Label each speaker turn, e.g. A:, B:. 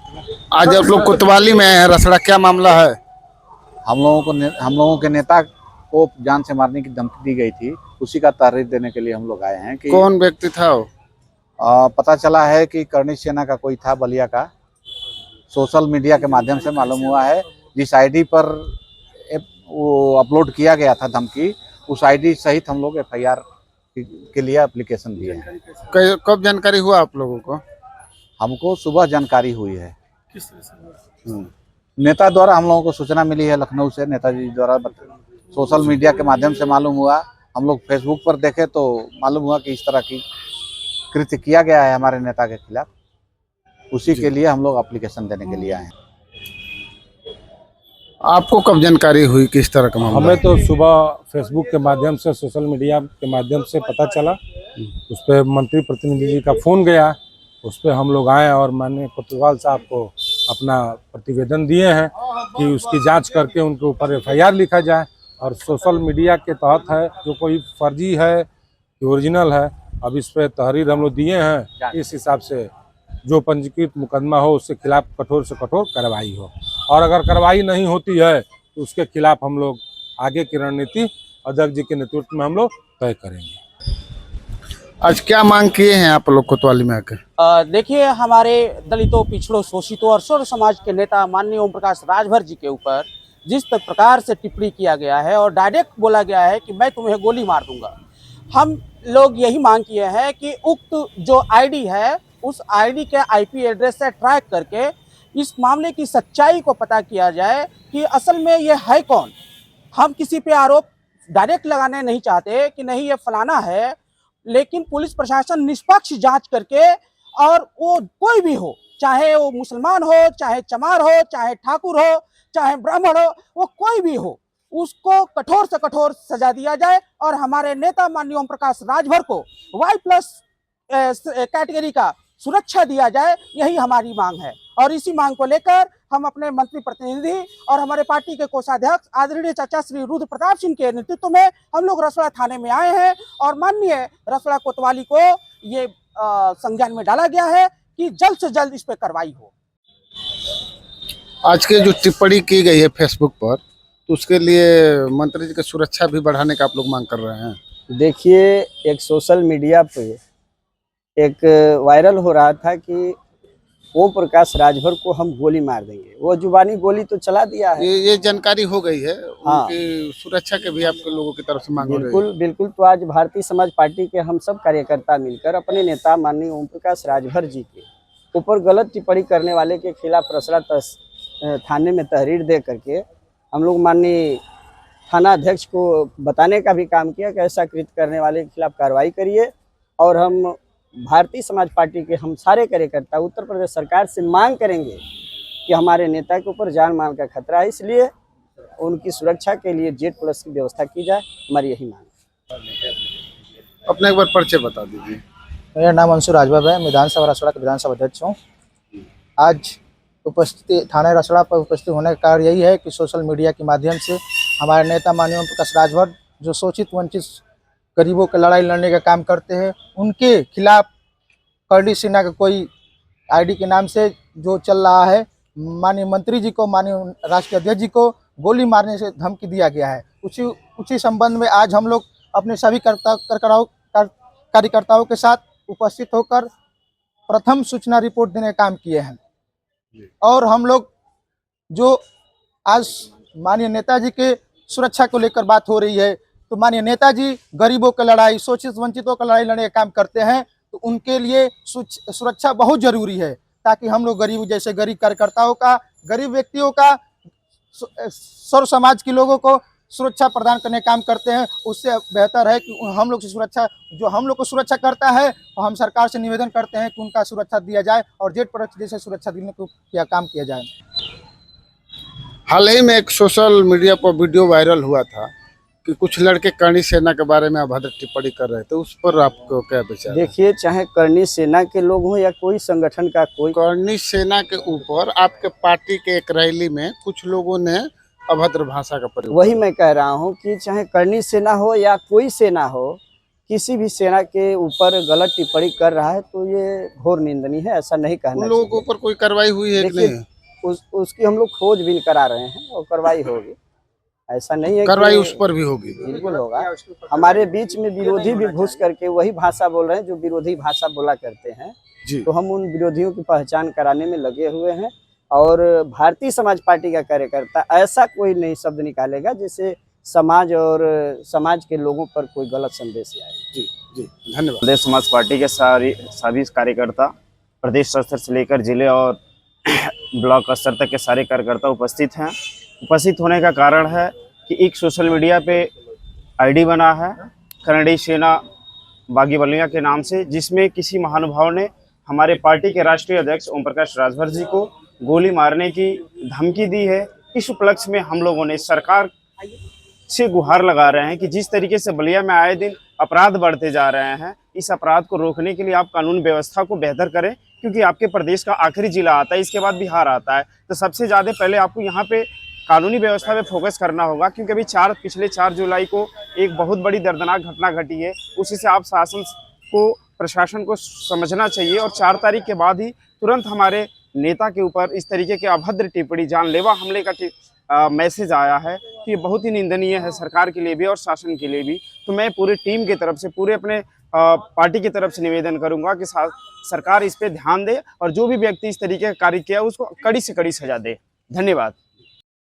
A: आज आप लोग कोतवाली में है, रसड़ा क्या मामला है?
B: हम लोगों के नेता को जान से मारने की धमकी दी गई थी, उसी का तहरीर देने के लिए हम लोग आए हैं कि
A: कौन व्यक्ति था वो?
B: पता चला है कि करणी सेना का कोई था बलिया का। सोशल मीडिया के माध्यम से मालूम हुआ है, जिस आईडी पर वो अपलोड किया गया था धमकी, उस आईडी सहित हम लोग एफआईआर के लिए एप्लीकेशन दिए हैं।
A: कब जानकारी हुआ आप लोगों को?
B: हमको सुबह जानकारी हुई है।
C: किस तरह से?
B: नेता द्वारा हम लोगों को सूचना मिली है, लखनऊ से नेताजी द्वारा सोशल मीडिया के माध्यम से मालूम हुआ। हम लोग फेसबुक पर देखे तो मालूम हुआ कि इस तरह की कृत्य किया गया है हमारे नेता के खिलाफ। उसी के लिए हम लोग एप्लीकेशन देने के लिए आए हैं।
A: आपको कब जानकारी हुई किस तरह का मामला?
C: हमें तो सुबह फेसबुक के माध्यम से, सोशल मीडिया के माध्यम से पता चला। उस पर मंत्री प्रतिनिधि जी का फ़ोन गया, उस पर हम लोग आए और माननीय कोतवाल साहब को अपना प्रतिवेदन दिए हैं कि उसकी जांच करके उनके ऊपर एफआईआर लिखा जाए। और सोशल मीडिया के तहत है, जो कोई फर्जी है कि ओरिजिनल है, अब इस पर तहरीर हम लोग दिए हैं। इस हिसाब से जो पंजीकृत मुकदमा हो उसके खिलाफ कठोर से कठोर कार्रवाई हो, और अगर कार्रवाई नहीं होती है तो उसके खिलाफ हम लोग आगे की रणनीति अध्यक्ष जी के नेतृत्व में हम लोग तय करेंगे।
A: आज क्या मांग किए हैं आप लोग कोतवाली में आकर?
D: देखिए, हमारे दलितों, पिछड़ों, शोषितों और सर्व समाज के नेता माननीय ओम प्रकाश राजभर जी के ऊपर जिस प्रकार से टिप्पणी किया गया है और डायरेक्ट बोला गया है कि मैं तुम्हें गोली मार दूंगा, हम लोग यही मांग किए हैं कि उक्त जो आईडी है उस आईडी के आईपी एड्रेस से ट्रैक करके इस मामले की सच्चाई को पता किया जाए कि असल में ये है कौन। हम किसी पे आरोप डायरेक्ट लगाने नहीं चाहते कि नहीं ये फलाना है, लेकिन पुलिस प्रशासन निष्पक्ष जांच करके, और वो कोई भी हो, चाहे वो मुसलमान हो, चाहे चमार हो, चाहे ठाकुर हो, चाहे ब्राह्मण हो, वो कोई भी हो, उसको कठोर से कठोर सजा दिया जाए और हमारे नेता माननीय ओम प्रकाश राजभर को Y+ कैटेगरी का सुरक्षा दिया जाए, यही हमारी मांग है। और इसी मांग को लेकर हम अपने मंत्री प्रतिनिधि और हमारे पार्टी के कोषाध्यक्ष आदरणीय चाचा श्री रुद्र प्रताप सिंह के नेतृत्व में हम लोग रसड़ा थाने में आए हैं और माननीय रसड़ा कोतवाली को ये संज्ञान में डाला गया है कि जल्द से जल्द इस पर कार्रवाई हो।
A: आज के जो टिप्पणी की गई है फेसबुक पर, तो उसके लिए मंत्री जी की सुरक्षा भी बढ़ाने का आप लोग मांग कर रहे हैं।
E: देखिए, एक सोशल मीडिया पे एक वायरल हो रहा था कि ओम प्रकाश राजभर को हम गोली मार देंगे। वो जुबानी गोली तो चला दिया है।
A: ये जानकारी हो गई है।
E: हाँ।
A: उनकी सुरक्षा के भी आपके लोगों की तरफ से मांग हो रही है।
E: बिल्कुल बिल्कुल। तो आज भारतीय समाज पार्टी के हम सब कार्यकर्ता मिलकर अपने नेता माननीय ओम प्रकाश राजभर जी के ऊपर गलत टिप्पणी करने वाले के खिलाफ रसड़ा थाने में तहरीर दे करके हम लोग माननीय थाना अध्यक्ष को बताने का भी काम किया कि ऐसा कृत्य करने वाले के खिलाफ कार्रवाई करिए। और हम भारतीय समाज पार्टी के हम सारे कार्यकर्ता उत्तर प्रदेश सरकार से मांग करेंगे कि हमारे नेता के ऊपर जान माल का खतरा है, इसलिए उनकी सुरक्षा के लिए Z+ की व्यवस्था की जाए। हमारी यही मांग है।
A: अपना एक बार परिचय बता दीजिए।
F: मेरा नाम अंशु राजभर है, विधानसभा रसड़ा का विधानसभा अध्यक्ष हूँ। आज उपस्थिति थाने रसड़ा पर उपस्थित होने का कारण यही है कि सोशल मीडिया के माध्यम से हमारे नेता माननीय ओम प्रकाश राजभर, जो शोषित वंचित गरीबों की लड़ाई लड़ने का काम करते हैं, उनके खिलाफ करणी सेना का कोई आईडी के नाम से जो चल रहा है, माननीय मंत्री जी को, माननीय राष्ट्रीय अध्यक्ष जी को गोली मारने से धमकी दिया गया है। उसी संबंध में आज हम लोग अपने सभी कार्यकर्ताओं के साथ उपस्थित होकर प्रथम सूचना रिपोर्ट देने का काम किए हैं। और हम लोग जो आज माननीय नेताजी के सुरक्षा को लेकर बात हो रही है, तो माननीय नेताजी गरीबों की लड़ाई, शोषित वंचितों की लड़ाई लड़ने का काम करते हैं, तो उनके लिए सुरक्षा बहुत जरूरी है, ताकि हम लोग गरीब जैसे गरीब कार्यकर्ताओं का, गरीब व्यक्तियों का, सर्व समाज के लोगों को सुरक्षा प्रदान करने का काम करते हैं। उससे बेहतर है कि हम लोग की सुरक्षा, जो हम लोग को सुरक्षा करता है, तो हम सरकार से निवेदन करते हैं कि उनका सुरक्षा दिया जाए और Z+ जैसे सुरक्षा देने को काम किया जाए।
A: हाल ही में एक सोशल मीडिया पर वीडियो वायरल हुआ था कि कुछ लड़के करणी सेना के बारे में अभद्र टिप्पणी कर रहे थे, उस पर आपको क्या विचार है?
E: देखिए, चाहे करणी सेना के लोग हों या कोई संगठन का कोई,
A: करणी सेना के ऊपर आपके पार्टी के एक रैली में कुछ लोगों ने अभद्र भाषा का प्रयोग,
E: वही मैं कह रहा हूं कि चाहे करणी सेना हो या कोई सेना हो, किसी भी सेना के ऊपर गलत टिप्पणी कर रहा है तो ये घोर निंदनीय है, ऐसा नहीं कहना
A: उन लोगों के
E: चाहिए।
A: ऊपर कोई कार्रवाई हुई है कि
E: देखिए,
A: नहीं?
E: उसकी हम लोग खोजबीन करा रहे हैं और कार्रवाई होगी। ऐसा नहीं है
A: कार्रवाई
E: कि
A: उस पर भी होगी।
E: बिल्कुल होगा। हमारे बीच में विरोधी भी घुस करके वही भाषा बोल रहे हैं जो विरोधी भाषा बोला करते हैं,
A: जी
E: तो हम उन विरोधियों की पहचान कराने में लगे हुए हैं। और भारतीय समाज पार्टी का कार्यकर्ता ऐसा कोई नहीं शब्द निकालेगा जिससे समाज और समाज के लोगों पर कोई गलत संदेश आए।
A: जी जी धन्यवाद।
G: प्रदेश समाज पार्टी के सभी कार्यकर्ता प्रदेश स्तर से लेकर जिले और ब्लॉक स्तर तक के सारे कार्यकर्ता उपस्थित हैं। उपस्थित होने का कारण है कि एक सोशल मीडिया पे आईडी बना है कर्नड़ी सेना बागी बलिया के नाम से, जिसमें किसी महानुभाव ने हमारे पार्टी के राष्ट्रीय अध्यक्ष ओम प्रकाश राजभर जी को गोली मारने की धमकी दी है। इस उपलक्ष्य में हम लोगों ने सरकार से गुहार लगा रहे हैं कि जिस तरीके से बलिया में आए दिन अपराध बढ़ते जा रहे हैं, इस अपराध को रोकने के लिए आप कानून व्यवस्था को बेहतर करें, क्योंकि आपके प्रदेश का आखिरी जिला आता है, इसके बाद बिहार आता है। तो सबसे ज़्यादा पहले आपको यहाँ पे कानूनी व्यवस्था पे फोकस करना होगा, क्योंकि अभी पिछले 4 जुलाई को एक बहुत बड़ी दर्दनाक घटना घटी है। उसी से आप प्रशासन को समझना चाहिए और 4 तारीख के बाद ही तुरंत हमारे नेता के ऊपर इस तरीके के अभद्र टिप्पणी, जानलेवा हमले का मैसेज आया है कि ये बहुत ही निंदनीय है सरकार के लिए भी और शासन के लिए भी। तो मैं पूरी टीम की तरफ से, पूरे अपने पार्टी की तरफ से निवेदन करूंगा कि सरकार इस पे ध्यान दे और जो भी व्यक्ति इस तरीके का कार्य किया उसको कड़ी से कड़ी सजा दे। धन्यवाद।